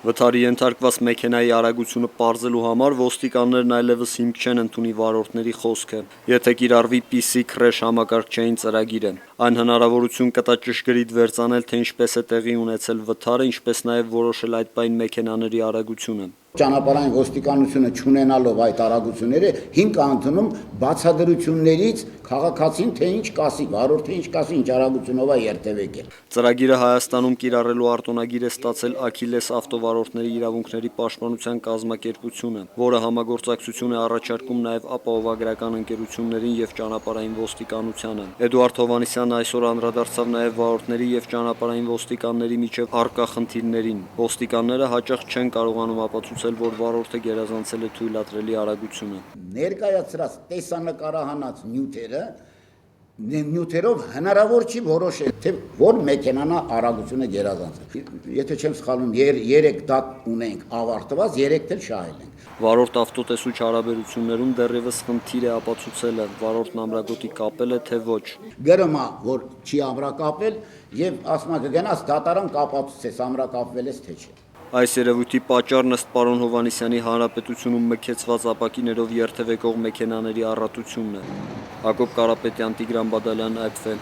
Վթարի ենթարկված մեքենայի արագությունը պարզելու համար ոստիկաններն այլևս հիմք չեն ընդունի վարորդների խոսքը, եթե կիրառվի PC crash համակարգչային ծրագիրը։ Այն հնարավորություն կտա ճշգրիտ վերծանել, թե ինչպես է տեղի ունեցել վթարը, ինչպես նաև որոշել այդ պայն մեքենաների արագությունը։ Ճանապարհային ոստիկանությունը չունենալով այդ արագությունները հիմք ընդունում բացադրություններից քաղաքացին թե ինչ կասի, վարորդը ինչ կասի, ինչ արագությունով է երթևեկել։ Ծրագիրը Հայաստանում կիրառելու արտոնագիր է ստացել Աքիլես ավտովարորդների իրավունքների պաշտպանության կազմակերպությունը, որը համագործակցություն է առաջարկում նաև ապահովագրական ընկերություններին եւ ճանապարհային ոստիկանությանը։ Էդուարդ Հովհաննիսյանն այսօր անդրադարձավ նաև վարորդների եւ ճանապարհային ոստիկանների միջև առկա խնդիրներին։ Ոստիկանները հաճախ չեն կարողանում ապացուցել, որ վարորդը գերազանցել է թույլատրելի արագությունը։ Ներկայացրած տեսանկարահանած նյութերով հնարավոր չի որոշել, թե որ մեքենան արագությունը գերազանցել։ Եթե չեմ սխալվում, 3 դատ ունենք ավարտված, 3 էլ շահել ենք։ Վարորդ ավտոտեսուչ հարաբերություններում դեռևս խնդիր է ապացուցելը, վարորդն ամրագոտի կապել է թե ոչ։ Գրում է, որ չի ամրակապել եւ ասում է կգնաս դատարան կապացուցես ամրակապվել ես թե չէ։ Այս երևույթի պատճառն ըստ պարոն Հովհաննիսյանի հանրապետությունում մքեցված ապակիներով երթևեկող մեքենաների առատությունն է։ Հակոբ Կարապետյան, Տիգրան Բադալյան, Այբվել։